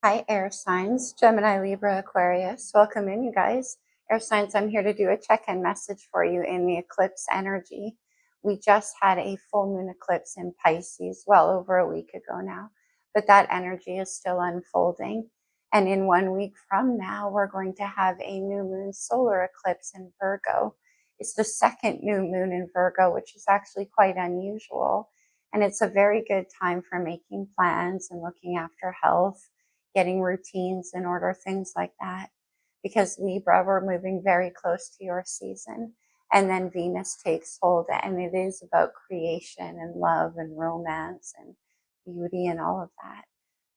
Hi, air signs, Gemini, Libra, Aquarius. Welcome in, you guys. Air signs, I'm here to do a check-in message for you in the eclipse energy. We just had a full moon eclipse in Pisces well over a week ago now, but that energy is still unfolding. And in 1 week from now, we're going to have a new moon solar eclipse in Virgo. It's the second new moon in Virgo, which is actually quite unusual. And it's a very good time for making plans and looking after health, getting routines in order, things like that. Because Libra, we're moving very close to your season. And then Venus takes hold, and it is about creation and love and romance and beauty and all of that.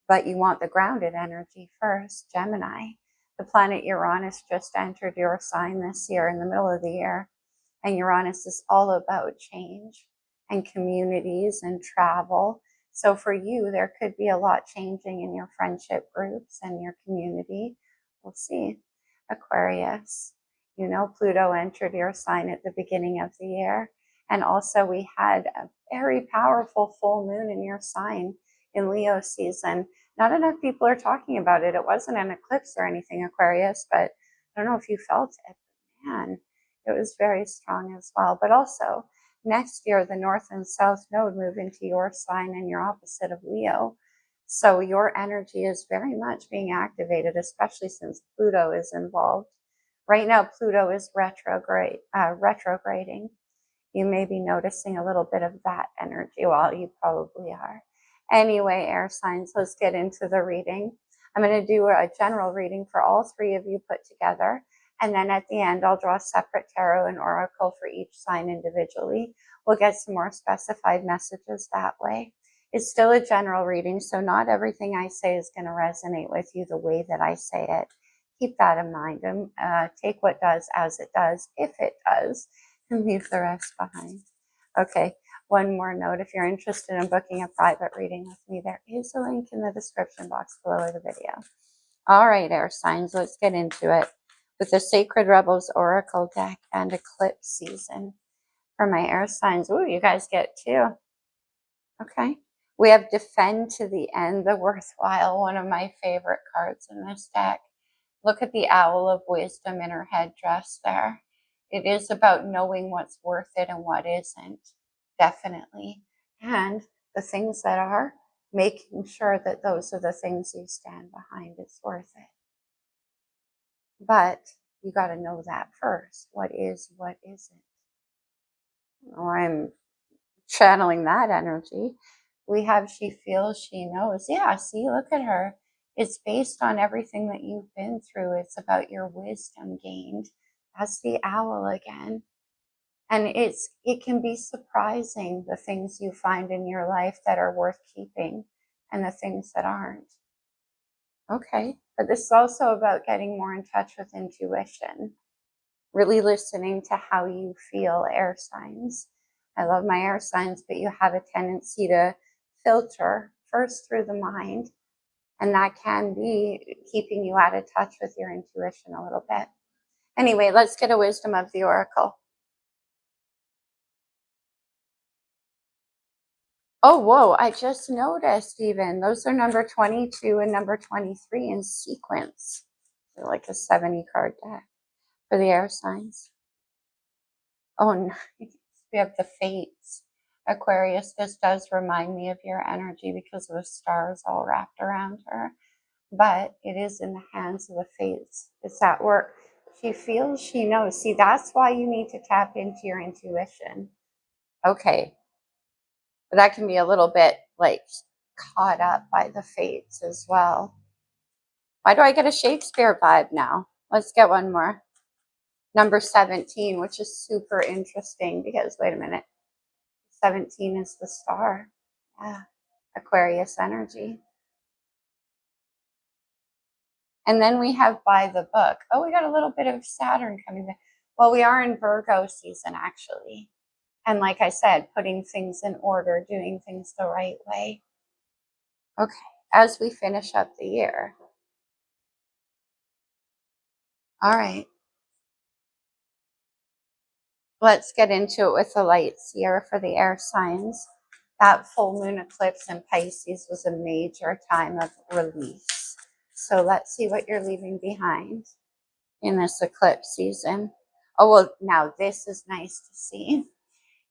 But you want the grounded energy first, Gemini. The planet Uranus just entered your sign this year in the middle of the year. And Uranus is all about change and communities and travel. So for you, there could be a lot changing in your friendship groups and your community. We'll see. Aquarius, you know, Pluto entered your sign at the beginning of the year. And also we had a very powerful full moon in your sign in Leo season. Not enough people are talking about it. It wasn't an eclipse or anything, Aquarius, but I don't know if you felt it. Man, it was very strong as well. But also, next year, the North and South Node move into your sign and your opposite of Leo. So your energy is very much being activated, especially since Pluto is involved. Right now, Pluto is retrograding. You may be noticing a little bit of that energy. Well, you probably are. Anyway, air signs, let's get into the reading. I'm going to do a general reading for all three of you put together. And then at the end, I'll draw a separate tarot and oracle for each sign individually. We'll get some more specified messages that way. It's still a general reading, so not everything I say is going to resonate with you the way that I say it. Keep that in mind and take what does as it does, if it does, and leave the rest behind. Okay, one more note. If you're interested in booking a private reading with me, there is a link in the description box below the video. All right, air signs, let's get into it with the Sacred Rebels Oracle deck and Eclipse season. For my air signs, ooh, you guys get two. Okay. We have Defend to the End, the Worthwhile, one of my favorite cards in this deck. Look at the Owl of Wisdom in her headdress there. It is about knowing what's worth it and what isn't, definitely. And the things that are, making sure that those are the things you stand behind. It's worth it. But you got to know that first. What is, what isn't. Oh, I'm channeling that energy. We have She Feels, She Knows. Yeah, see, look at her. It's based on everything that you've been through. It's about your wisdom gained. That's the owl again. And it can be surprising, the things you find in your life that are worth keeping and the things that aren't. Okay, but this is also about getting more in touch with intuition, really listening to how you feel, air signs. I love my air signs, but you have a tendency to filter first through the mind, and that can be keeping you out of touch with your intuition a little bit. Anyway, let's get a wisdom of the oracle. Oh, whoa, I just noticed even. Those are number 22 and number 23 in sequence. They're like a 70 card deck for the air signs. Oh, nice. We have the Fates. Aquarius, this does remind me of your energy because of the stars all wrapped around her. But it is in the hands of the Fates. It's at work. She feels, she knows. See, that's why you need to tap into your intuition. Okay. But that can be a little bit like caught up by the Fates as well. Why do I get a Shakespeare vibe now? Let's get one more. Number 17, which is super interesting because, wait a minute, 17 is the star. Yeah, Aquarius energy. And then we have By the Book. Oh, we got a little bit of Saturn coming back. Well, we are in Virgo season, actually. And like I said, putting things in order, doing things the right way. Okay, as we finish up the year. All right. Let's get into it with the lights here for the air signs. That full moon eclipse in Pisces was a major time of release. So let's see what you're leaving behind in this eclipse season. Oh, well, now this is nice to see.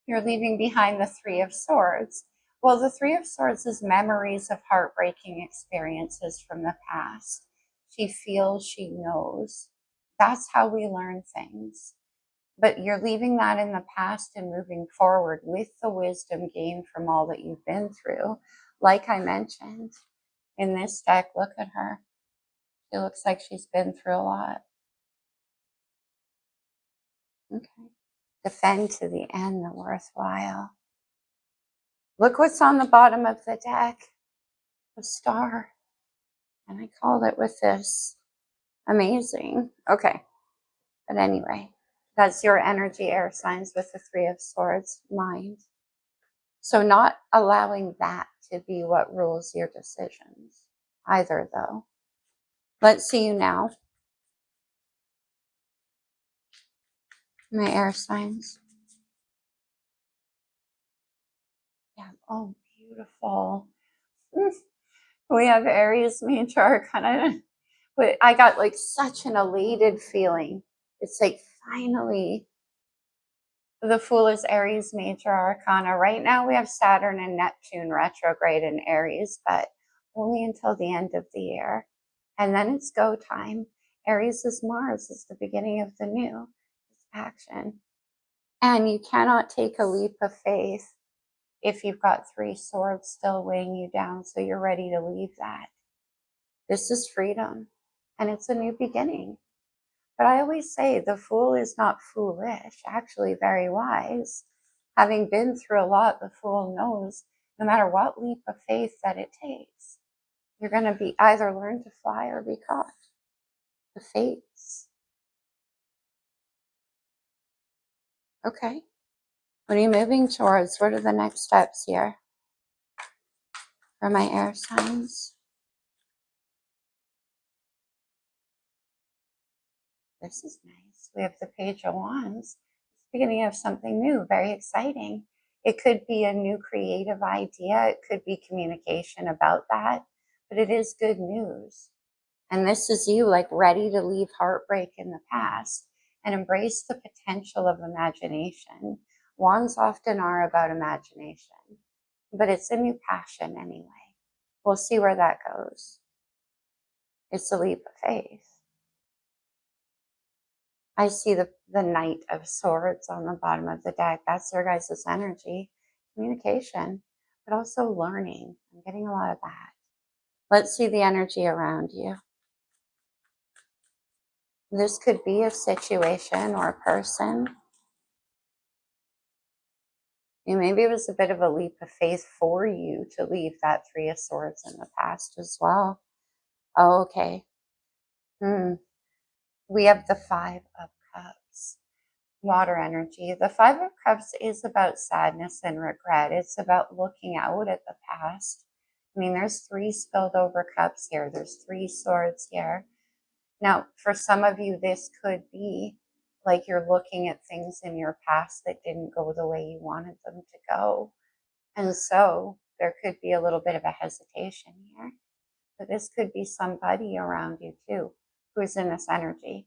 You're leaving behind the Three of Swords. Well, the Three of Swords is memories of heartbreaking experiences from the past. She feels, she knows. That's how we learn things. But you're leaving that in the past and moving forward with the wisdom gained from all that you've been through. Like I mentioned in this deck, look at her. She looks like she's been through a lot. Okay. Defend to the end the worthwhile. Look what's on the bottom of the deck. A star. And I called it with this. Amazing. Okay. But anyway, that's your energy, air signs, with the Three of Swords, mind. So not allowing that to be what rules your decisions either, though. Let's see you now. My air signs. Yeah. Oh, beautiful. We have Aries major arcana. But I got like such an elated feeling. It's like finally the Fool is Aries major arcana. Right now we have Saturn and Neptune retrograde in Aries, but only until the end of the year. And then it's go time. Aries is Mars. It's the beginning of the new. It's action. And you cannot take a leap of faith if you've got three swords still weighing you down, so you're ready to leave that. This is freedom, and it's a new beginning. But I always say the fool is not foolish, actually very wise. Having been through a lot, the fool knows no matter what leap of faith that it takes, you're going to be either learn to fly or be caught. The fates. Okay. What are you moving towards? What are the next steps here for my air signs? This is nice. We have the Page of Wands. It's the beginning of something new, very exciting. It could be a new creative idea. It could be communication about that, but it is good news. And this is you like ready to leave heartbreak in the past and embrace the potential of imagination. Wands often are about imagination, but it's a new passion anyway. We'll see where that goes. It's a leap of faith. I see the Knight of Swords on the bottom of the deck. That's your guys' energy, communication, but also learning. I'm getting a lot of that. Let's see the energy around you. This could be a situation or a person. Maybe it was a bit of a leap of faith for you to leave that Three of Swords in the past as well. Oh, okay. We have the Five of Cups. Water energy. The Five of Cups is about sadness and regret. It's about looking out at the past. I mean, there's three spilled over cups here. There's three swords here. Now, for some of you, this could be like you're looking at things in your past that didn't go the way you wanted them to go. And so there could be a little bit of a hesitation here. But this could be somebody around you too who's in this energy,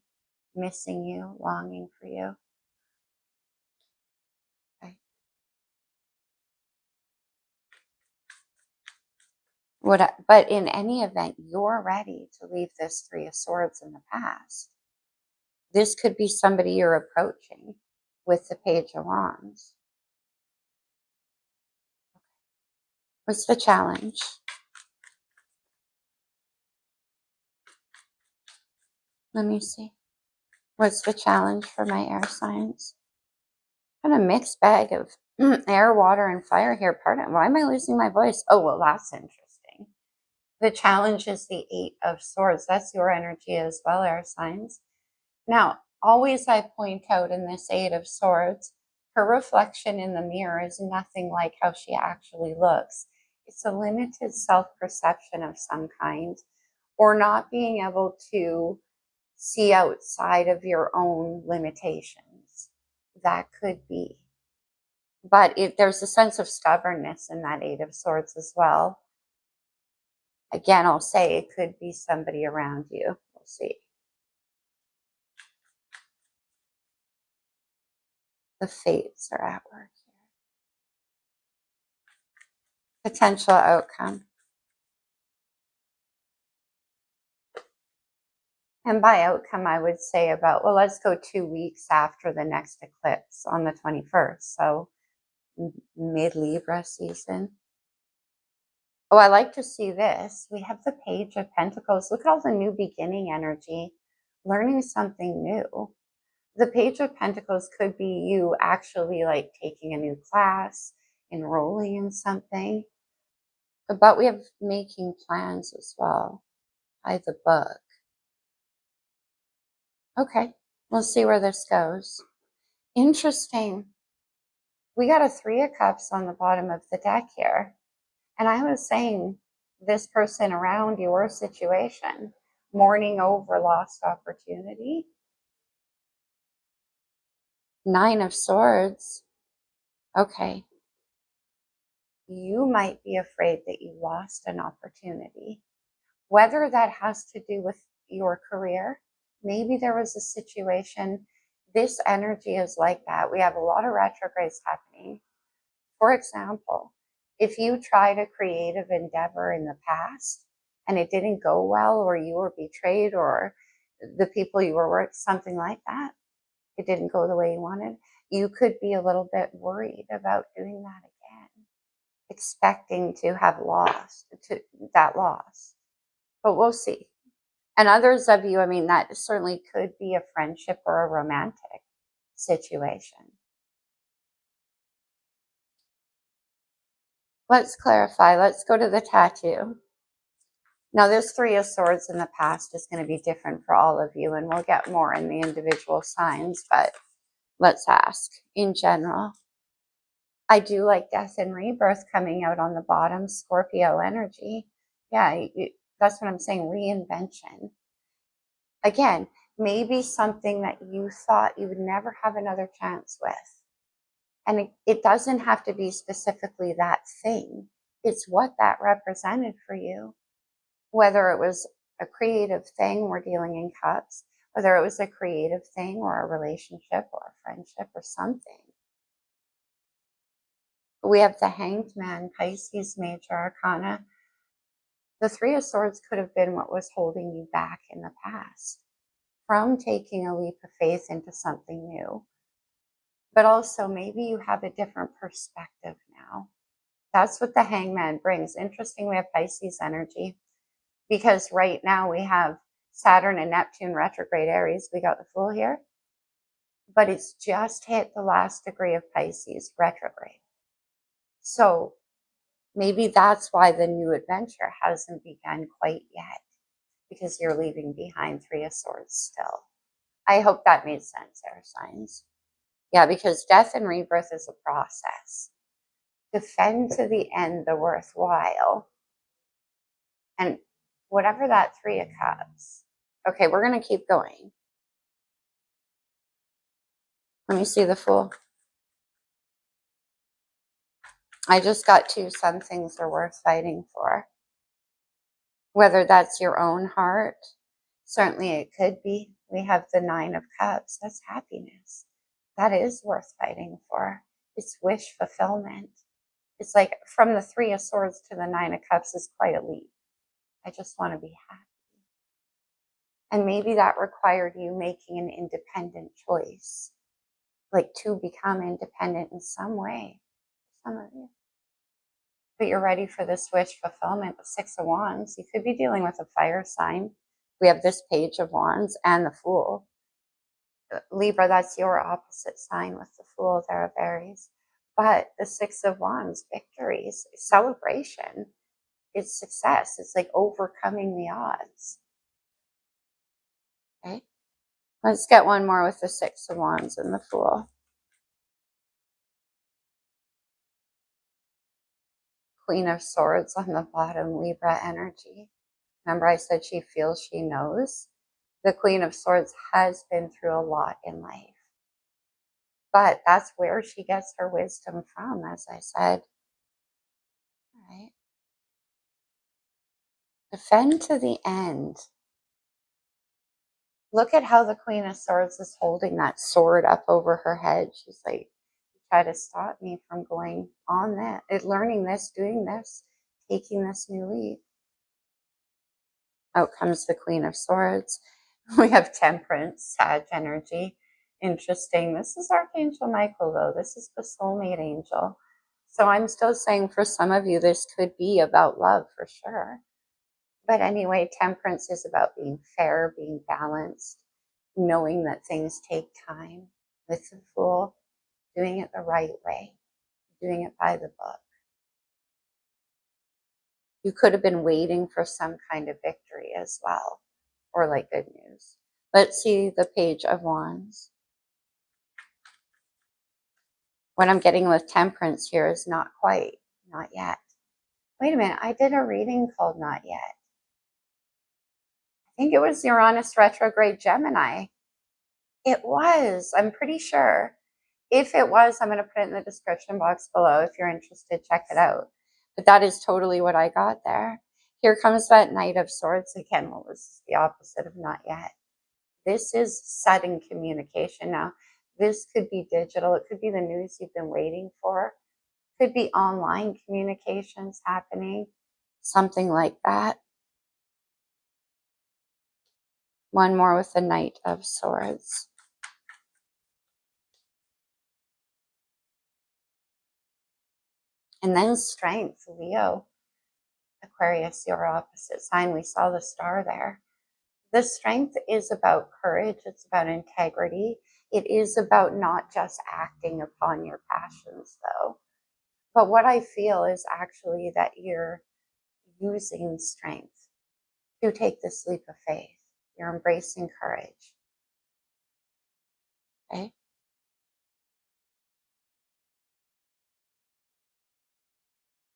missing you, longing for you. But in any event, you're ready to leave this Three of Swords in the past. This could be somebody you're approaching with the Page of Wands. What's the challenge? Let me see. What's the challenge for my air signs? Kind of mixed bag of air, water, and fire here. Pardon. Why am I losing my voice? Oh, well, that's interesting. The challenge is the Eight of Swords. That's your energy as well, air signs. Now, always I point out in this Eight of Swords, her reflection in the mirror is nothing like how she actually looks. It's a limited self-perception of some kind, or not being able to see outside of your own limitations. That could be. But there's a sense of stubbornness in that Eight of Swords as well. Again, I'll say it could be somebody around you. We'll see. The fates are at work here. Potential outcome. And by outcome, I would say about, well, let's go 2 weeks after the next eclipse on the 21st. So mid-Libra season. Oh, I like to see this. We have the Page of Pentacles. Look at all the new beginning energy, learning something new. The Page of Pentacles could be you actually like taking a new class, enrolling in something. But we have making plans as well by the book. Okay, we'll see where this goes. Interesting. We got a 3 of Cups on the bottom of the deck here. And I was saying this person around your situation, mourning over lost opportunity. 9 of Swords. Okay. You might be afraid that you lost an opportunity. Whether that has to do with your career, maybe there was a situation. This energy is like that. We have a lot of retrogrades happening. For example, if you tried a creative endeavor in the past and it didn't go well, or you were betrayed, or the people you were with, something like that, it didn't go the way you wanted, you could be a little bit worried about doing that again, expecting to have lost that loss. But we'll see. And others of you, I mean, that certainly could be a friendship or a romantic situation. Let's clarify. Let's go to the tattoo. Now, this 3 of Swords in the past is going to be different for all of you, and we'll get more in the individual signs, but let's ask in general. I do like death and rebirth coming out on the bottom, Scorpio energy. Yeah, that's what I'm saying, reinvention. Again, maybe something that you thought you would never have another chance with. And it doesn't have to be specifically that thing. It's what that represented for you. Whether it was a creative thing, we're dealing in cups, whether it was a creative thing or a relationship or a friendship or something. We have the Hanged Man, Pisces, Major Arcana. The 3 of Swords could have been what was holding you back in the past from taking a leap of faith into something new. But also maybe you have a different perspective now. That's what the Hangman brings. Interesting, we have Pisces energy because right now we have Saturn and Neptune retrograde Aries. We got the Fool here, but it's just hit the last degree of Pisces retrograde. So maybe that's why the new adventure hasn't begun quite yet, because you're leaving behind 3 of Swords still. I hope that made sense, air signs. Yeah, because death and rebirth is a process. Defend to the end the worthwhile. And whatever that 3 of Cups. Okay, we're going to keep going. Let me see the Fool. I just got 2. Some things are worth fighting for. Whether that's your own heart, certainly it could be. We have the 9 of Cups. That's happiness. That is worth fighting for. It's wish fulfillment. It's like from the 3 of Swords to the 9 of Cups is quite a leap. I just want to be happy. And maybe that required you making an independent choice, like to become independent in some way, some of you. But you're ready for this wish fulfillment, the 6 of Wands. You could be dealing with a fire sign. We have this Page of Wands and the Fool. Libra, that's your opposite sign with the Fool there of Aries. But the 6 of Wands, victories, celebration, it's success. It's like overcoming the odds. Okay, let's get one more with the 6 of Wands and the Fool. Queen of Swords on the bottom, Libra energy. Remember I said she feels, she knows. The Queen of Swords has been through a lot in life. But that's where she gets her wisdom from, as I said. All right. Defend to the end. Look at how the Queen of Swords is holding that sword up over her head. She's like, try to stop me from going on that, learning this, doing this, taking this new leap. Out comes the Queen of Swords. We have Temperance, Sag energy. Interesting. This is Archangel Michael, though. This is the soulmate angel. So I'm still saying for some of you, this could be about love for sure. But anyway, Temperance is about being fair, being balanced, knowing that things take time. With the Fool, doing it the right way, doing it by the book. You could have been waiting for some kind of victory as well, or like good news. Let's see the Page of Wands. What I'm getting with Temperance here is not quite, not yet. Wait a minute, I did a reading called Not Yet. I think it was Uranus retrograde Gemini. It was, I'm pretty sure. If it was, I'm going to put it in the description box below. If you're interested, check it out. But that is totally what I got there. Here comes that Knight of Swords again. What was the opposite of Not Yet? This is sudden communication. Now, this could be digital. It could be the news you've been waiting for. It could be online communications happening. Something like that. One more with the Knight of Swords. And then Strength, Leo. Aquarius, your opposite sign. We saw the star there. The Strength is about courage. It's about integrity. It is about not just acting upon your passions, though. But what I feel is actually that you're using strength to take this leap of faith. You're embracing courage. Okay?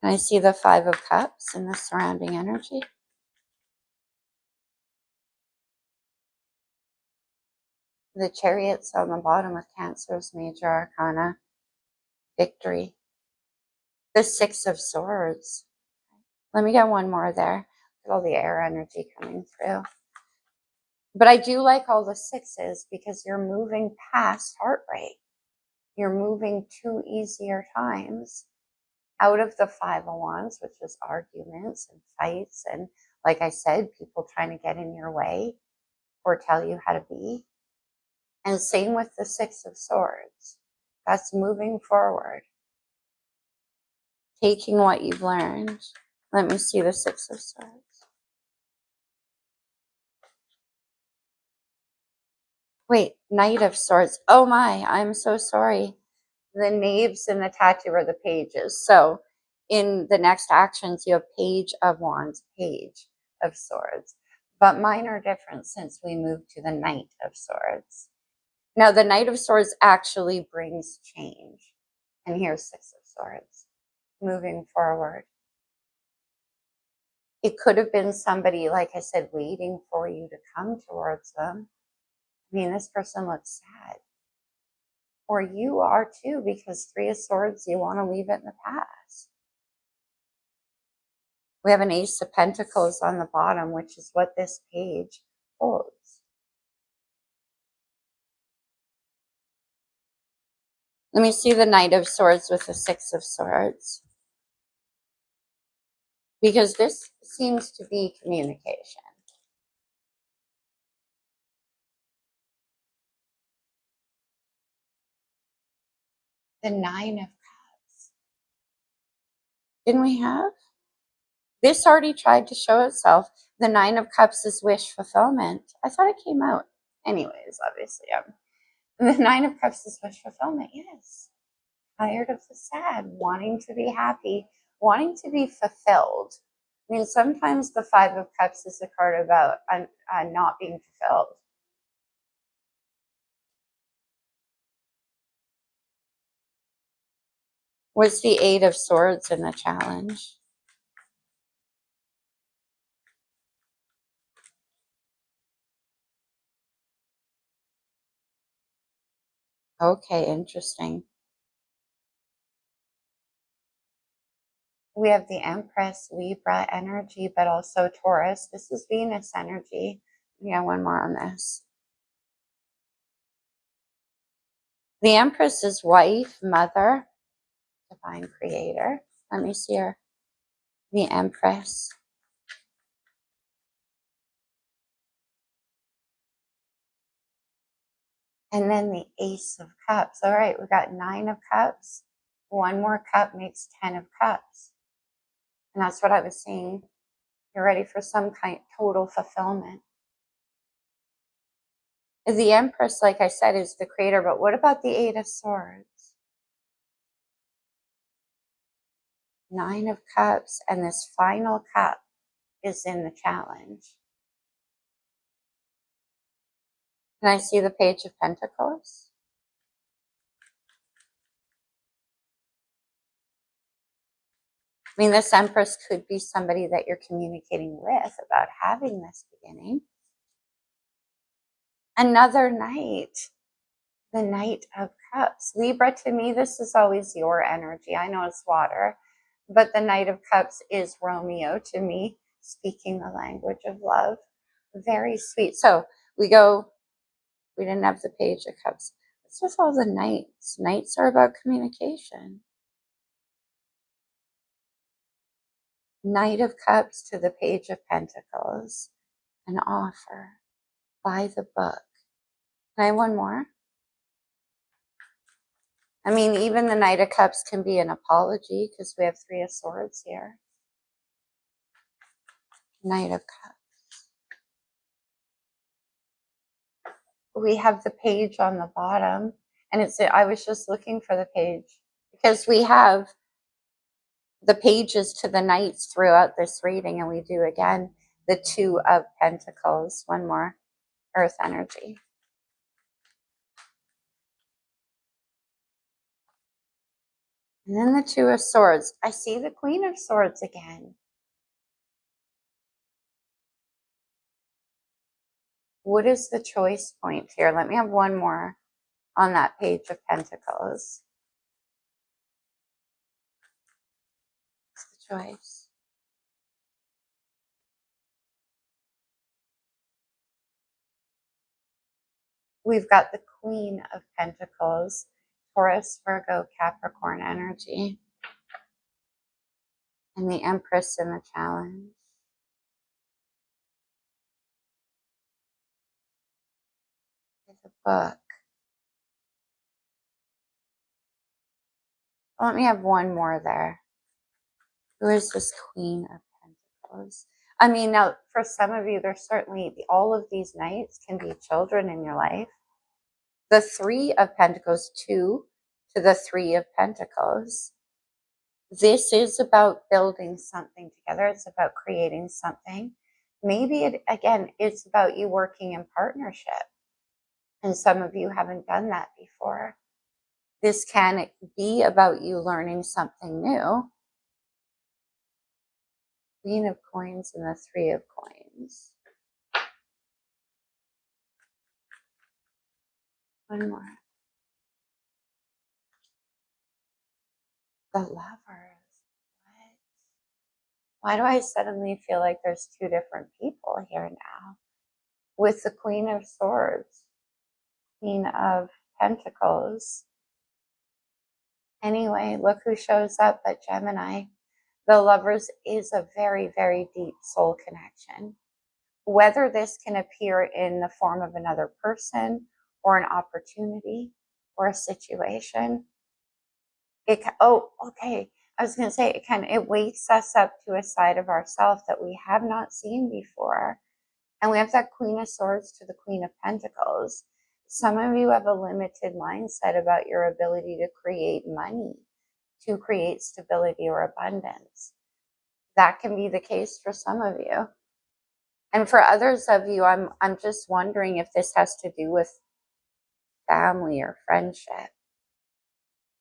And I see the Five of Cups in the surrounding energy. The Chariots on the bottom with Cancer's major arcana. Victory. The Six of Swords. Let me get one more there. Look at all the air energy coming through. But I do like all the sixes because you're moving past heartbreak. You're moving to easier times out of the Five of Wands, which is arguments and fights. And like I said, people trying to get in your way or tell you how to be. And same with the Six of Swords. That's moving forward. Taking what you've learned. Let me see the Six of Swords. Wait, Knight of Swords. Oh my, I'm so sorry. The knaves and the tattoo are the pages. So in the next actions, you have Page of Wands, Page of Swords. But mine are different since we moved to the Knight of Swords. Now, the Knight of Swords actually brings change. And here's Six of Swords, moving forward. It could have been somebody, like I said, waiting for you to come towards them. I mean, this person looks sad. Or you are too, because Three of Swords, you want to leave it in the past. We have an Ace of Pentacles on the bottom, which is what this page holds. Let me see the Knight of Swords with the Six of Swords. Because this seems to be communication. The Nine of Cups. Didn't we have? This already tried to show itself. The Nine of Cups is wish fulfillment. I thought it came out. Anyways, obviously, the Nine of Cups is wish fulfillment, yes. Tired of the sad, wanting to be happy, wanting to be fulfilled. I mean, sometimes the Five of Cups is a card about not being fulfilled. What's the Eight of Swords in the challenge? Okay, interesting. We have the Empress, Libra energy, but also Taurus. This is Venus energy. Yeah, one more on this. The Empress is wife, mother, divine creator. Let me see her. The Empress. And then the Ace of Cups. All right, we got 9 of Cups. One more cup makes 10 of Cups. And that's what I was saying. You're ready for some kind of total fulfillment. The Empress, like I said, is the creator. But what about the 8 of Swords? 9 of Cups. And this final cup is in the challenge. Can I see the Page of Pentacles? I mean, this Empress could be somebody that you're communicating with about having this beginning. Another Knight, the Knight of Cups. Libra, to me, this is always your energy. I know it's water, but the Knight of Cups is Romeo to me, speaking the language of love. Very sweet. So we didn't have the Page of Cups. It's just all the Knights. Knights are about communication. Knight of Cups to the Page of Pentacles, an offer, buy the book. Can I have one more? I mean, even the Knight of Cups can be an apology because we have 3 of Swords here. Knight of Cups. We have the page on the bottom, and I was just looking for the page because we have the pages to the Knights throughout this reading, and we do again the 2 of Pentacles. One more, Earth energy. And then the 2 of Swords. I see the Queen of Swords again. What is the choice point here? Let me have one more on that Page of Pentacles. What's the choice? We've got the Queen of Pentacles, Taurus, Virgo, Capricorn energy, and the Empress in the challenge. The book. Let me have one more there. Who is this Queen of Pentacles? I mean, now for some of you, there's certainly all of these Knights can be children in your life. The 3 of Pentacles, 2 to the 3 of Pentacles. This is about building something together. It's about creating something. Maybe it's about you working in partnership. And some of you haven't done that before. This can be about you learning something new. Queen of Coins and the 3 of Coins. One more. The Lovers. What? Why do I suddenly feel like there's 2 different people here now? With the Queen of Swords, Queen of Pentacles. Anyway, look who shows up at Gemini. The Lovers is a very, very deep soul connection. Whether this can appear in the form of another person or an opportunity or a situation, okay. I was going to say it wakes us up to a side of ourselves that we have not seen before. And we have that Queen of Swords to the Queen of Pentacles. Some of you have a limited mindset about your ability to create money, to create stability or abundance. That can be the case for some of you. And for others of you, I'm just wondering if this has to do with family or friendship.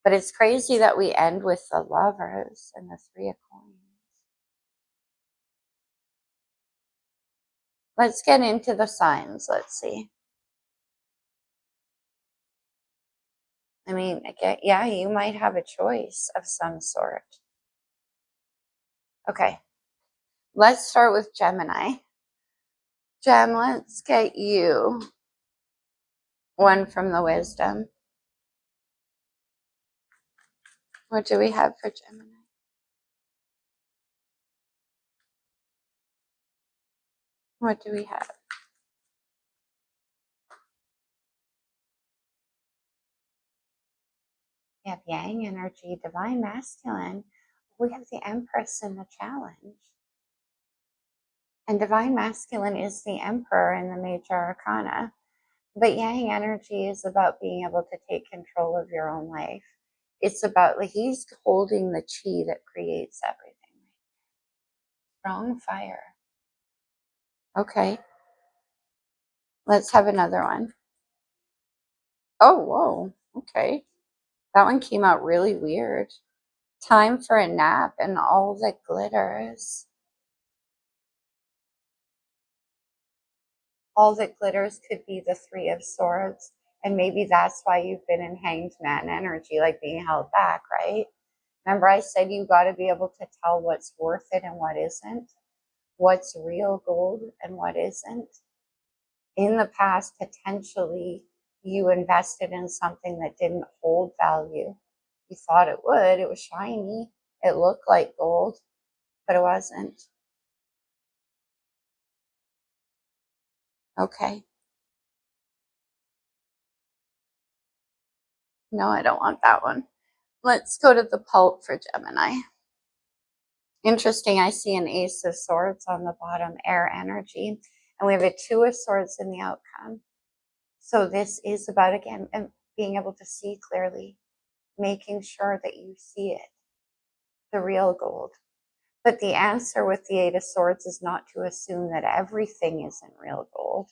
But it's crazy that we end with the Lovers and the 3 of Coins. Let's get into the signs. Let's see. I mean, yeah, you might have a choice of some sort. Okay, let's start with Gemini. Gem, let's get you one from the wisdom. What do we have for Gemini? What do we have? We have Yang energy, divine masculine. We have the Empress in the challenge. And divine masculine is the Emperor in the major arcana. But Yang energy is about being able to take control of your own life. It's about, like, he's holding the chi that creates everything. Strong fire. Okay. Let's have another one. Oh, whoa. Okay. That one came out really weird. Time for a nap and all that glitters. All that glitters could be the Three of Swords. And maybe that's why you've been in Hanged Man energy, like being held back, right? Remember, I said you got to be able to tell what's worth it and what isn't, what's real gold and what isn't. In the past, potentially, you invested in something that didn't hold value. You thought it would, it was shiny, it looked like gold, but it wasn't. Okay. No, I don't want that one. Let's go to the pulp for Gemini. Interesting, I see an Ace of Swords on the bottom, air energy, and we have a Two of Swords in the outcome. So this is about, again, being able to see clearly, making sure that you see it, the real gold. But the answer with the Eight of Swords is not to assume that everything isn't real gold.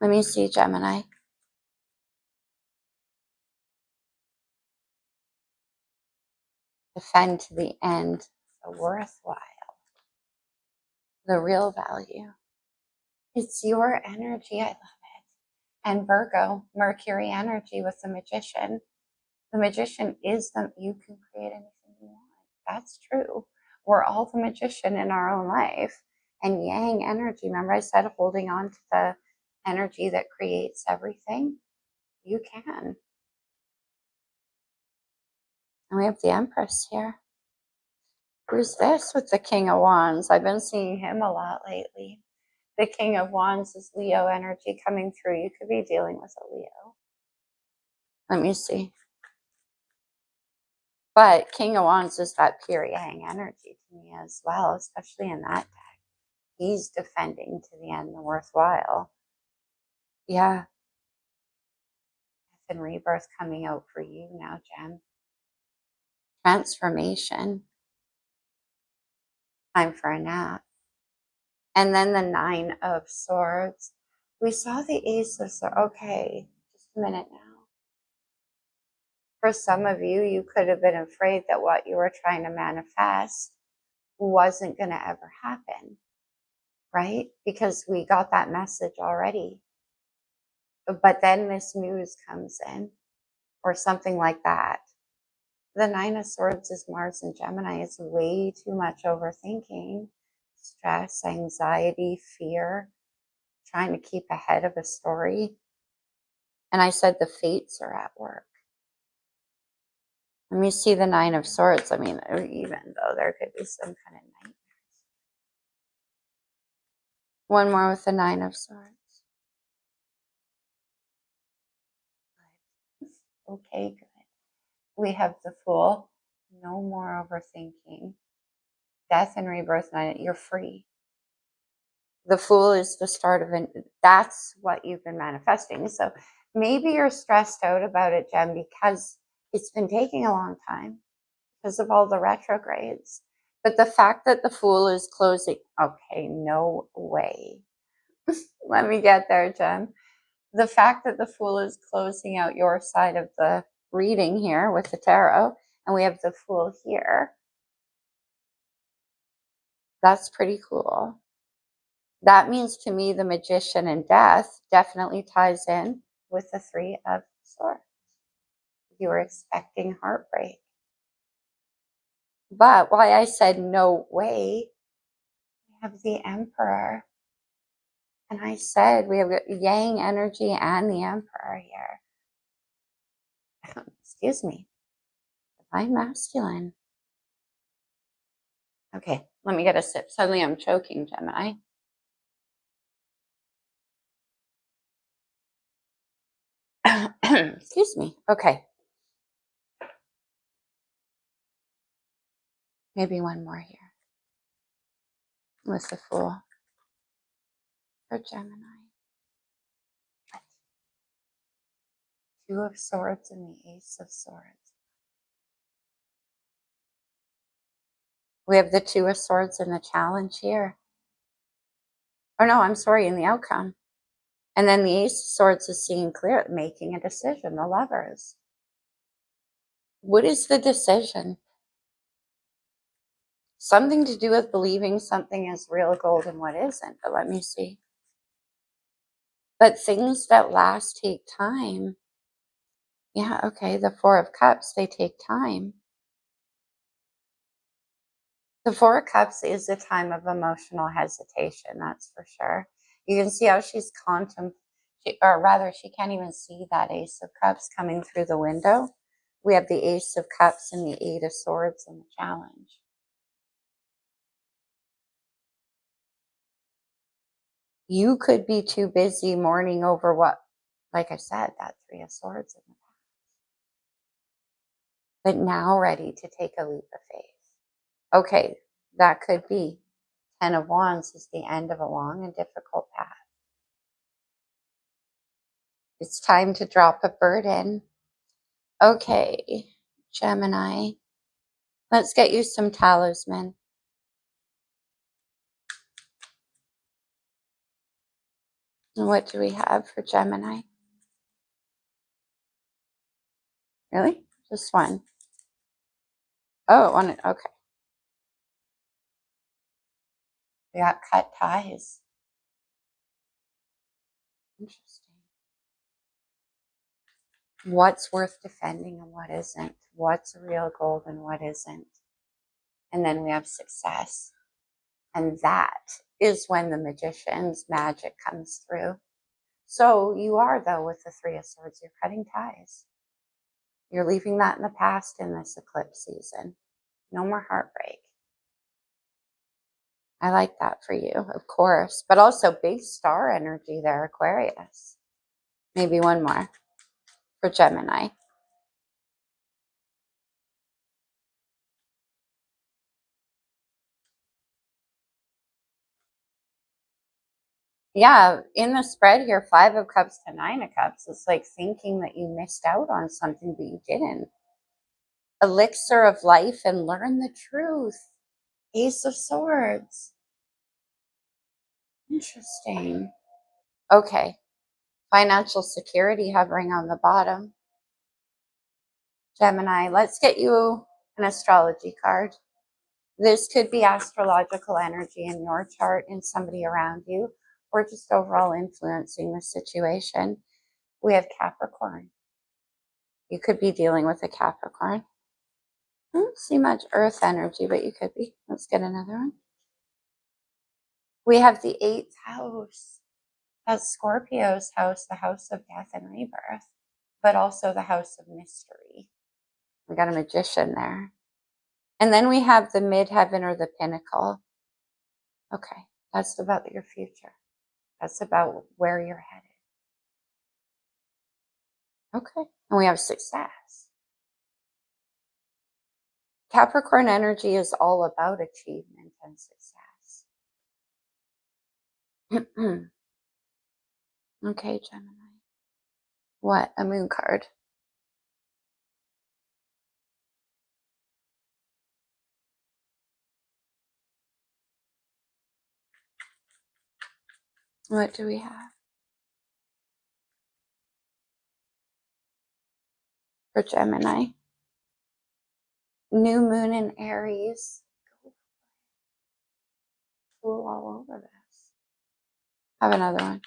Let me see, Gemini. Defend to the end, the worthwhile, the real value. It's your energy. I love it. And Virgo, Mercury energy with the Magician. The Magician is you can create anything you want. That's true. We're all the magician in our own life. And Yang energy, remember I said holding on to the energy that creates everything? You can. And we have the Empress here. Who's this with the King of Wands? I've been seeing him a lot lately. The King of Wands is Leo energy coming through. You could be dealing with a Leo. Let me see. But King of Wands is that pure Yang energy to me as well, especially in that deck. He's defending to the end the worthwhile. Yeah. Death and rebirth coming out for you now, Jen. Transformation. Time for a nap. And then the Nine of Swords. We saw the Ace of Swords. Okay, just a minute now. For some of you, you could have been afraid that what you were trying to manifest wasn't going to ever happen, right? Because we got that message already. But then this news comes in, or something like that. The Nine of Swords is Mars and Gemini. It's way too much overthinking, stress, anxiety, fear, trying to keep ahead of a story. And I said the fates are at work. Let me see the Nine of Swords. I mean, even though there could be some kind of nightmares. One more with the Nine of Swords. Okay, good. We have the Fool. No more overthinking. Death and rebirth, you're free. The Fool is the start of that's what you've been manifesting. So maybe you're stressed out about it, Jem, because it's been taking a long time because of all the retrogrades. But the fact that the Fool is closing, okay, no way. Let me get there, Jem. The fact that the Fool is closing out your side of the reading here with the tarot, and we have the Fool here, that's pretty cool. That means to me the Magician and death definitely ties in with the Three of Swords. You were expecting heartbreak. But why I said no way, we have the Emperor. And I said we have Yang energy and the Emperor here. Excuse me. Divine Masculine. Okay, let me get a sip. Suddenly I'm choking, Gemini. Excuse me. Okay. Maybe one more here. With the Fool for Gemini. Two of Swords and the Ace of Swords. We have the Two of Swords in the challenge here. Oh no, I'm sorry, in the outcome. And then the Ace of Swords is seeing clear, making a decision, the Lovers. What is the decision? Something to do with believing something is real gold and what isn't, but let me see. But things that last take time. Yeah, okay, the Four of Cups, they take time. The Four of Cups is a time of emotional hesitation, that's for sure. You can see how she's or rather, she can't even see that Ace of Cups coming through the window. We have the Ace of Cups and the Eight of Swords in the challenge. You could be too busy mourning over what, like I said, that Three of Swords in the past. But now ready to take a leap of faith. Okay, that could be. Ten of Wands is the end of a long and difficult path. It's time to drop a burden. Okay, Gemini, let's get you some talisman. And what do we have for Gemini? Really? Just one? Oh, one. Okay. We got cut ties. Interesting. What's worth defending and what isn't? What's real gold and what isn't? And then we have success. And that is when the magician's magic comes through. So you are, though, with the Three of Swords, you're cutting ties. You're leaving that in the past in this eclipse season. No more heartbreak. I like that for you, of course. But also big star energy there, Aquarius. Maybe one more for Gemini. Yeah, in the spread here, Five of Cups to Nine of Cups, it's like thinking that you missed out on something, but you didn't. Elixir of life and learn the truth. Ace of Swords. Interesting. Okay. Financial security hovering on the bottom. Gemini, let's get you an astrology card. This could be astrological energy in your chart, in somebody around you, or just overall influencing the situation. We have Capricorn. You could be dealing with a Capricorn. I don't see much earth energy, but you could be. Let's get another one. We have the 8th house. That's Scorpio's house, the house of death and rebirth, but also the house of mystery. We got a magician there. And then we have the midheaven or the pinnacle. Okay, that's about your future. That's about where you're headed. Okay, and we have success. Capricorn energy is all about achievement and success. Okay, Gemini. What? A moon card. What do we have for Gemini? New moon in Aries. Fool all over this. Have another one.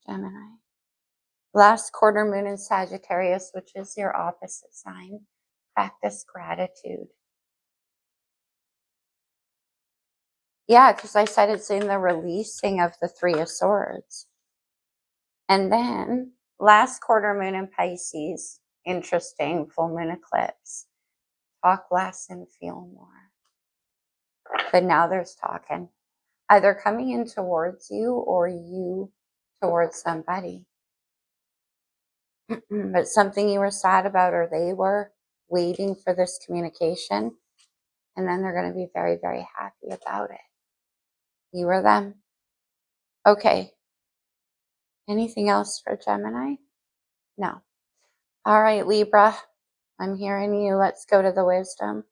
Gemini. Last quarter moon in Sagittarius, which is your opposite sign. Practice gratitude. Yeah, because I said it's in the releasing of the Three of Swords. And then last quarter moon in Pisces. Interesting. Full moon eclipse. Talk less and feel more. But now there's talking. Either coming in towards you or you towards somebody. But something you were sad about or they were waiting for this communication. And then they're going to be very, very happy about it. You or them. Okay. Anything else for Gemini? No. All right, Libra. I'm hearing you. Let's go to the wisdom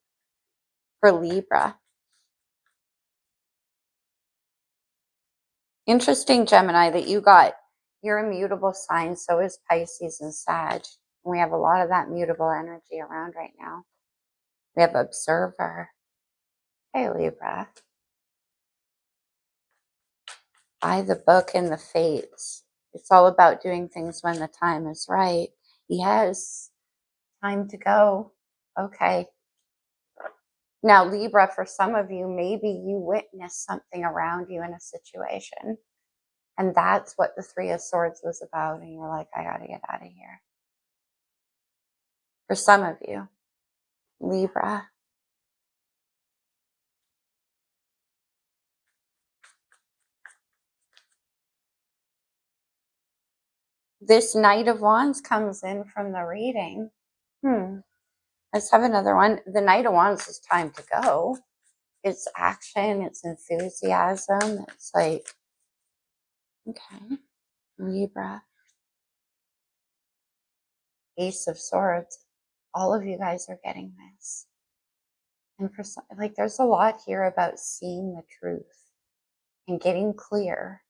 for Libra. Interesting, Gemini, that you got your immutable sign. So is Pisces and Sag. We have a lot of that mutable energy around right now. We have Observer. Hey, Libra. By the book and the fates. It's all about doing things when the time is right. Yes. Time to go. Okay. Now, Libra, for some of you, maybe you witnessed something around you in a situation. And that's what the Three of Swords was about. And you're like, I got to get out of here. For some of you, Libra. This Knight of Wands comes in from the reading. Let's have another one. The Knight of Wands is time to go. It's action. It's enthusiasm. It's like, okay, Libra. Ace of Swords. All of you guys are getting this. And for some, like, there's a lot here about seeing the truth and getting clear.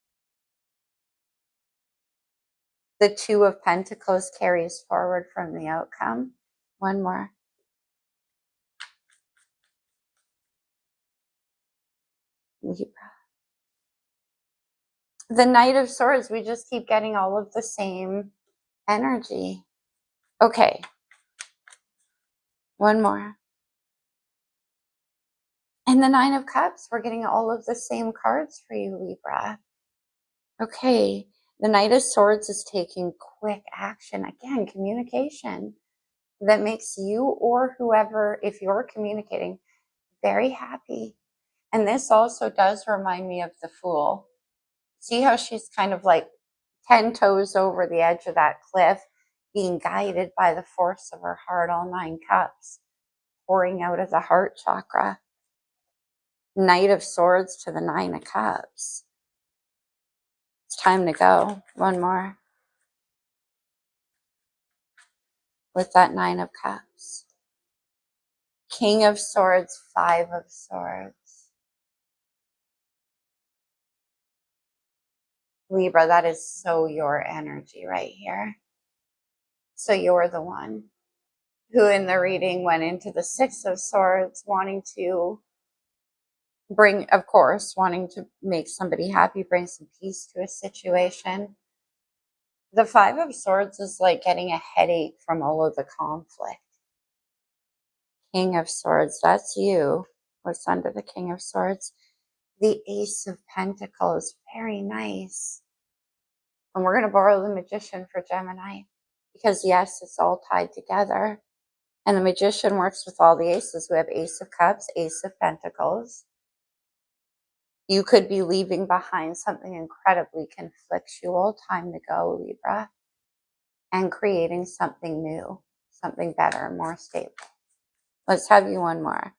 The Two of Pentacles carries forward from the outcome. One more. Libra. The Knight of Swords, we just keep getting all of the same energy. Okay. One more. And the Nine of Cups, we're getting all of the same cards for you, Libra. Okay. The Knight of Swords is taking quick action. Again, communication that makes you or whoever, if you're communicating, very happy. And this also does remind me of the Fool. See how she's kind of like 10 toes over the edge of that cliff, being guided by the force of her heart, all 9 cups, pouring out of the heart chakra. Knight of Swords to the 9 of Cups. It's time to go. One more. With that 9 of Cups. King of Swords, 5 of Swords. Libra, that is so your energy right here. So you're the one who in the reading went into the 6 of Swords, wanting to bring, of course, wanting to make somebody happy, bring some peace to a situation. The 5 of Swords is like getting a headache from all of the conflict. King of Swords, that's you. What's under the King of Swords? The Ace of Pentacles, very nice. And we're going to borrow the Magician for Gemini. Because yes, it's all tied together. And the Magician works with all the aces. We have Ace of Cups, Ace of Pentacles. You could be leaving behind something incredibly conflictual. Time to go, Libra. And creating something new, something better, more stable. Let's have you one more.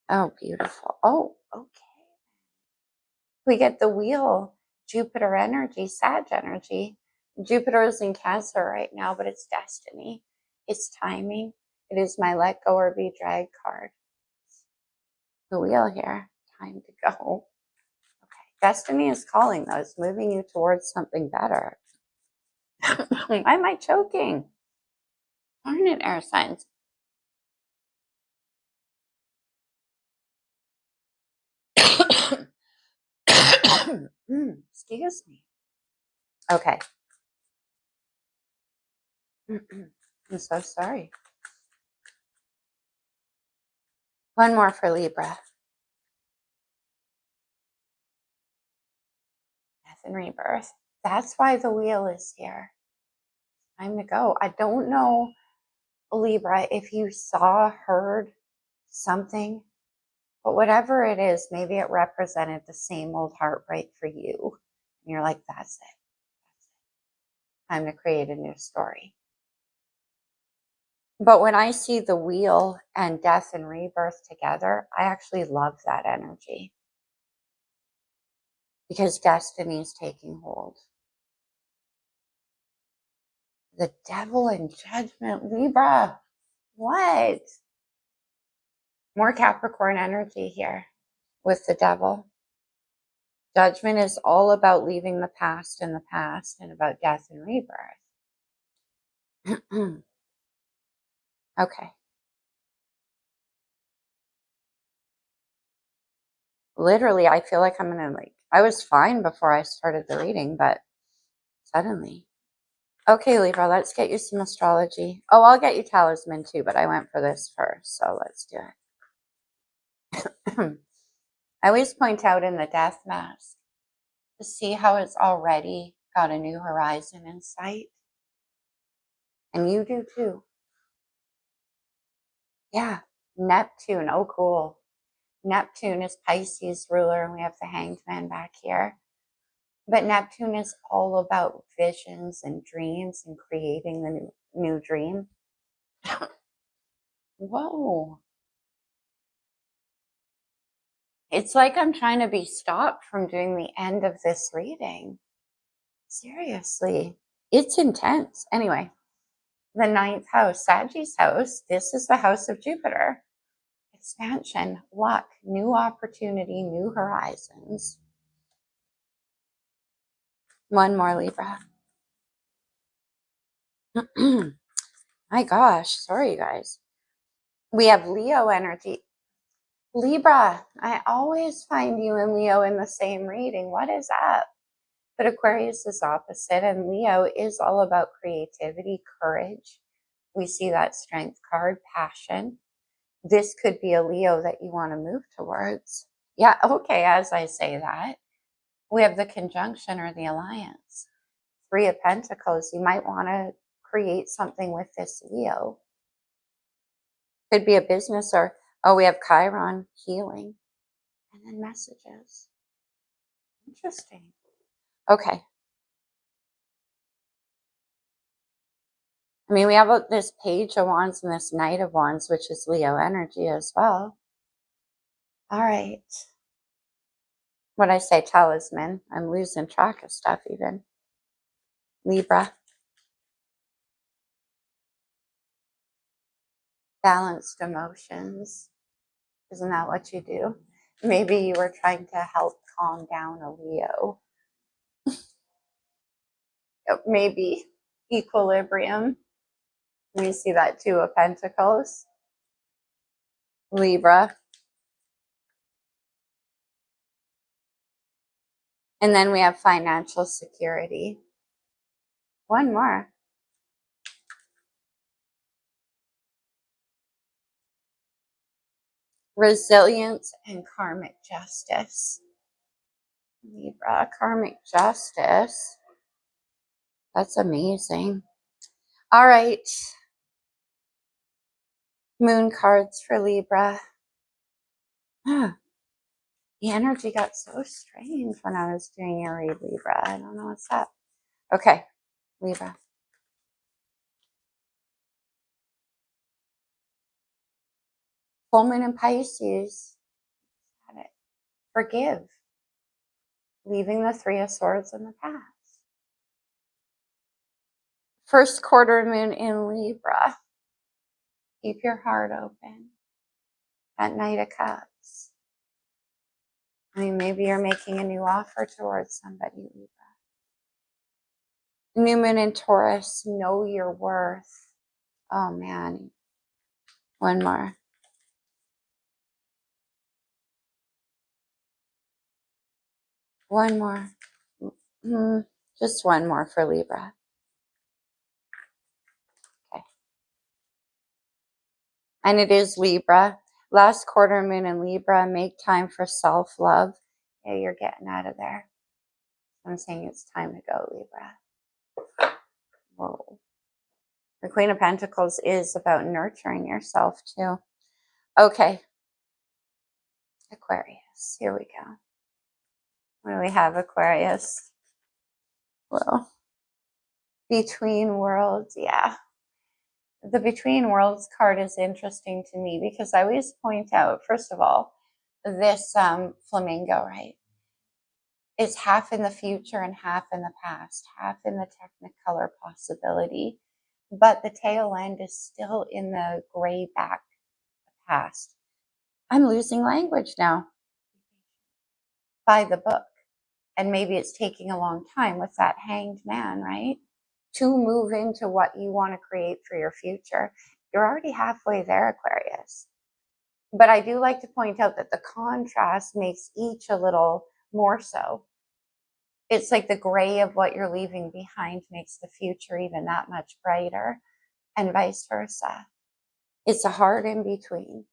Oh, beautiful. Oh, okay. We get the wheel, Jupiter energy, Sag energy. Jupiter is in Cancer right now, but it's destiny. It's timing. It is my let go or be dragged card. The wheel here. Time to go. Okay. Destiny is calling, though. It's moving you towards something better. Why am I choking? Darn it, air signs. Excuse me. Okay. I'm so sorry. One more for Libra. Death and rebirth. That's why the wheel is here. Time to go. I don't know, Libra, if you saw, heard something, but whatever it is, maybe it represented the same old heartbreak for you. And you're like, that's it. Time to create a new story. But when I see the wheel and death and rebirth together, I actually love that energy because destiny is taking hold. The devil in judgment, Libra. What? More Capricorn energy here with the devil. Judgment is all about leaving the past in the past and about death and rebirth. Okay. Literally, I feel like I'm going to I was fine before I started the reading, but suddenly. Okay, Libra, let's get you some astrology. Oh, I'll get you talisman too, but I went for this first, so let's do it. I always point out in the death mask to see how it's already got a new horizon in sight. And you do too. Yeah, Neptune. Oh, cool. Neptune is Pisces ruler, and we have the Hanged Man back here. But Neptune is all about visions and dreams and creating the new dream. Whoa. It's like I'm trying to be stopped from doing the end of this reading. Seriously. It's intense. Anyway, the 9th house, Sagittarius house, this is the house of Jupiter. Expansion, luck, new opportunity, new horizons. One more, Libra. My gosh, sorry, you guys. We have Leo energy. Libra, I always find you and Leo in the same reading. What is up? But Aquarius is opposite, and Leo is all about creativity, courage. We see that strength card, passion. This could be a Leo that you want to move towards. Yeah, okay, as I say that, we have the conjunction or the alliance. 3 of Pentacles, you might want to create something with this Leo. Could be a business or, oh, we have Chiron, healing, and then messages. Interesting. Okay. I mean, we have this Page of Wands and this Knight of Wands, which is Leo energy as well. All right. What I say, talisman. I'm losing track of stuff even. Libra. Balanced emotions. Isn't that what you do? Maybe you were trying to help calm down a Leo. Maybe equilibrium. We see that 2 of Pentacles. Libra. And then we have financial security. One more. Resilience and karmic justice. Libra, karmic justice. That's amazing. All right. Moon cards for Libra. The energy got so strange when I was doing your read, Libra. I don't know what's up. Okay, Libra. Full moon in Pisces. Got it. Forgive. Leaving the 3 of Swords in the past. First quarter moon in Libra. Keep your heart open. That Knight of Cups. I mean, maybe you're making a new offer towards somebody, Libra. New moon in Taurus. Know your worth. Oh, man. One more. One more. Just one more for Libra. Okay. And it is Libra. Last quarter moon in Libra, make time for self-love. Yeah, you're getting out of there. I'm saying it's time to go, Libra. Whoa. The Queen of Pentacles is about nurturing yourself too. Okay. Aquarius. Here we go. What do we have, Aquarius? Well, between worlds. Yeah. The between worlds card is interesting to me because I always point out, first of all, this flamingo, right? It's half in the future and half in the past, half in the technicolor possibility, but the tail end is still in the gray back past. I'm losing language now. By the book. And maybe it's taking a long time with that hanged man, right? To move into what you want to create for your future. You're already halfway there, Aquarius. But I do like to point out that the contrast makes each a little more so. It's like the gray of what you're leaving behind makes the future even that much brighter, and vice versa. It's a hard in between.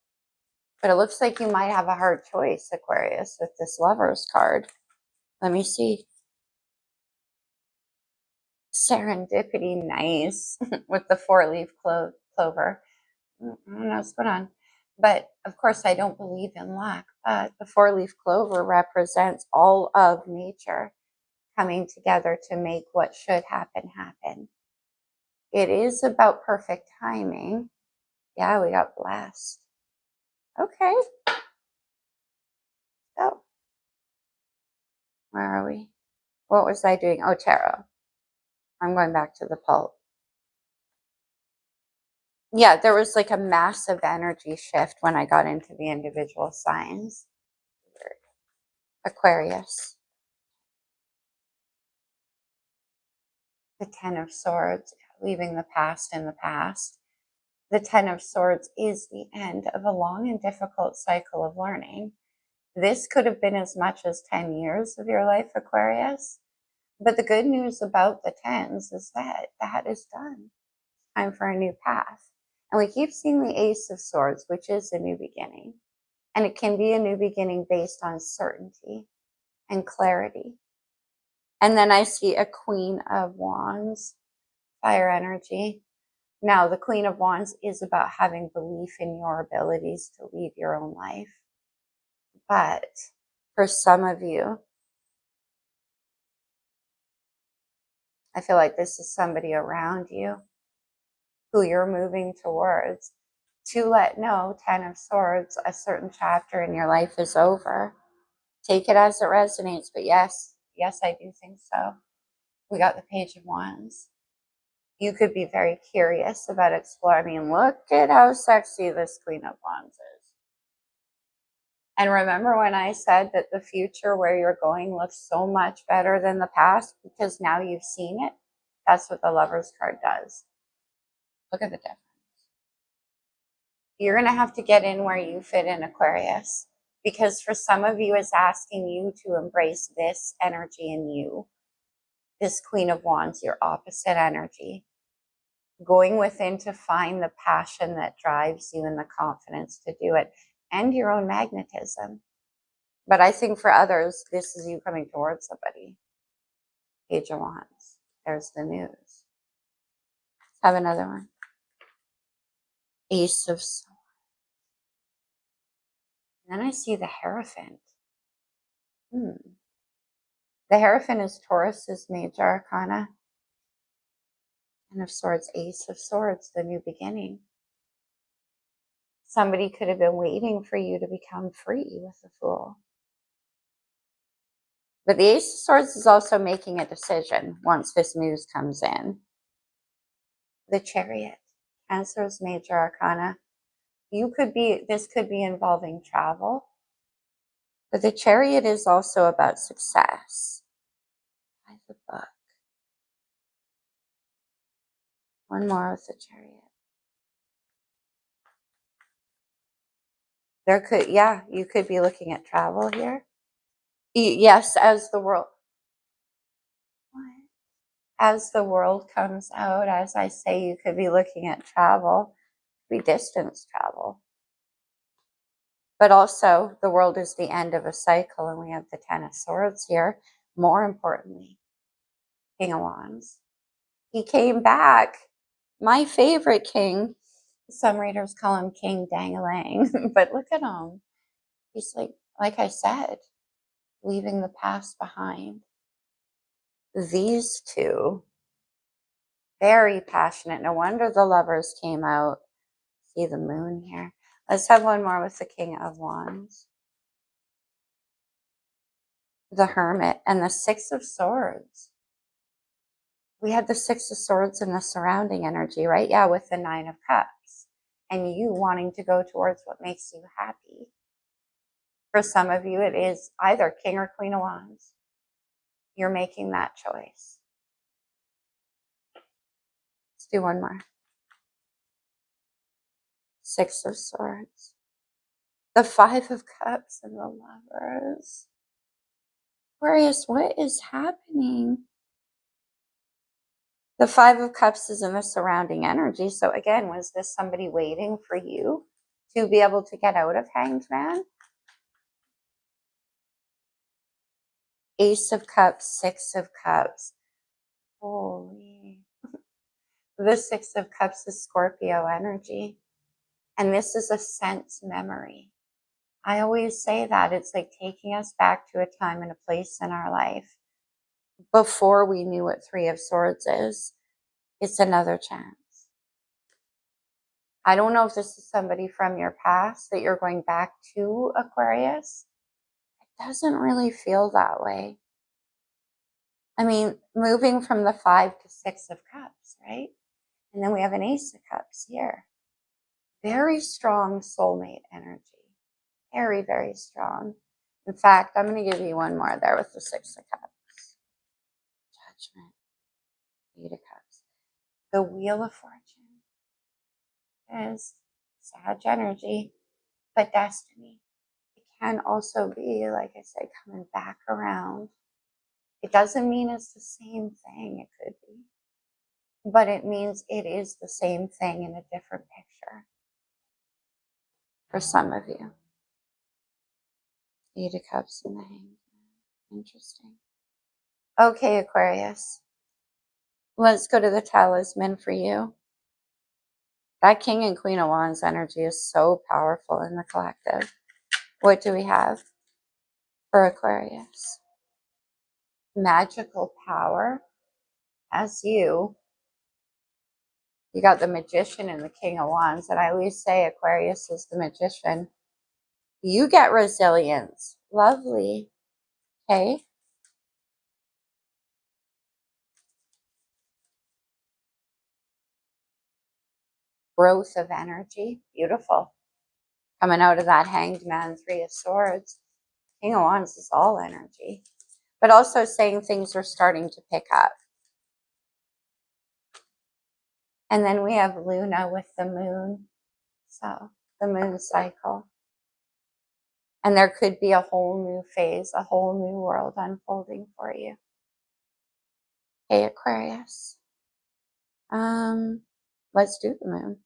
But it looks like you might have a hard choice, Aquarius, with this Lovers card. Let me see. Serendipity, nice. With the 4-leaf clover. I don't know what's going on. But of course, I don't believe in luck. But the 4-leaf clover represents all of nature coming together to make what should happen happen. It is about perfect timing. Yeah, we got blessed. Okay. So, where are we? What was I doing? Oh, tarot. I'm going back to the pulp. Yeah, there was like a massive energy shift when I got into the individual signs. Aquarius. The 10 of Swords, leaving the past in the past. The 10 of Swords is the end of a long and difficult cycle of learning. This could have been as much as 10 years of your life, Aquarius. But the good news about the 10s is that that is done. Time for a new path. And we keep seeing the Ace of Swords, which is a new beginning. And it can be a new beginning based on certainty and clarity. And then I see a Queen of Wands, fire energy. Now, the Queen of Wands is about having belief in your abilities to lead your own life. But for some of you, I feel like this is somebody around you who you're moving towards to let know, 10 of Swords, a certain chapter in your life is over. Take it as it resonates. But yes, I do think so. We got the Page of Wands. You could be very curious about exploring. I mean, look at how sexy this Queen of Wands is. And remember when I said that the future where you're going looks so much better than the past because now you've seen it? That's what the Lovers card does. Look at the difference. You're going to have to get in where you fit in, Aquarius, because for some of you, it's asking you to embrace this energy in you, this Queen of Wands, your opposite energy, going within to find the passion that drives you and the confidence to do it, and your own magnetism. But I think for others, this is you coming towards somebody. Page of Wands. There's the news. Have another one. Ace of Swords. Then I see the Hierophant. The Hierophant is Taurus's major arcana. And of Swords, Ace of Swords, the new beginning. Somebody could have been waiting for you to become free with the Fool. But the Ace of Swords is also making a decision once this news comes in. The Chariot, Cancer's major arcana. This could be involving travel. But the Chariot is also about success. By the book. One more with the Chariot. You could be looking at travel here. Yes, as the world. as the world comes out, as I say, you could be looking at travel, be distance travel. But also, the world is the end of a cycle, and we have the Ten of Swords here. More importantly, King of Wands. He came back. My favorite king. Some readers call him King Dang-a-lang, but look at him. He's like I said, leaving the past behind. These two, very passionate. No wonder the lovers came out. See the moon here. Let's have one more with the King of Wands. The Hermit and the Six of Swords. We had the Six of Swords in the surrounding energy, right? Yeah, with the Nine of Cups. And you wanting to go towards what makes you happy. For some of you, it is either King or Queen of Wands. You're making that choice. Let's do one more. Six of Swords. The Five of Cups and the Lovers. Aquarius, what is happening? The Five of Cups is in the surrounding energy. So again, was this somebody waiting for you to be able to get out of Hanged Man? Ace of Cups, Six of Cups. Holy. The Six of Cups is Scorpio energy. And this is a sense memory. I always say that. It's like taking us back to a time and a place in our life before we knew what Three of Swords is. It's another chance. I don't know if this is somebody from your past that you're going back to, Aquarius. It doesn't really feel that way. I mean, moving from the Five to Six of Cups, right? And then we have an Ace of Cups here. Very strong soulmate energy. Very, very strong. In fact, I'm going to give you one more there with the Six of Cups. Judgment. Eight of Cups. The Wheel of Fortune is Sag energy, but destiny. It can also be, like I said, coming back around. It doesn't mean it's the same thing. It could be. But it means it is the same thing in a different picture. For some of you. Eight of Cups in the Hanged. Interesting. Okay, Aquarius. Let's go to the talisman for you. That King and Queen of Wands energy is so powerful in the collective. What do we have for Aquarius? Magical power. As you got the Magician and the King of Wands. And I always say Aquarius is the Magician. You get resilience. Lovely. Okay. Growth of energy. Beautiful. Coming out of that Hanged Man, Three of Swords. King of Wands is all energy. But also saying things are starting to pick up. And then we have Luna with the moon. So the moon cycle. And there could be a whole new phase, a whole new world unfolding for you. Hey, Aquarius. Let's do the moon.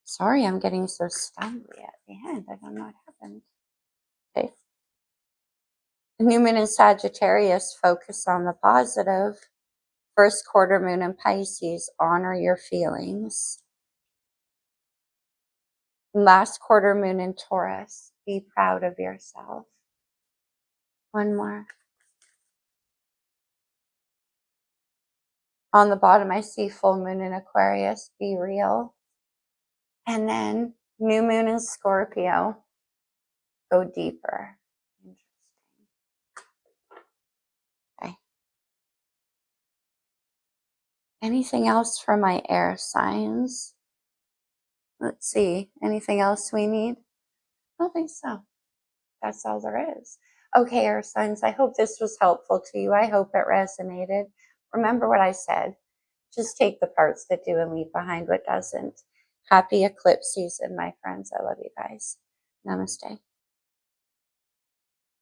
Sorry, I'm getting so stumbly at the end. I don't know what happened. Okay. The new moon in Sagittarius, focus on the positive. First quarter moon in Pisces, honor your feelings. Last quarter moon in Taurus, be proud of yourself. One more. On the bottom, I see full moon in Aquarius, be real. And then new moon in Scorpio, go deeper. Interesting. Okay. Anything else for my air signs? Let's see. Anything else we need? I don't think so. That's all there is. Okay, air signs, I hope this was helpful to you. I hope it resonated. Remember what I said. Just take the parts that do and leave behind what doesn't. Happy eclipse season, my friends. I love you guys. Namaste.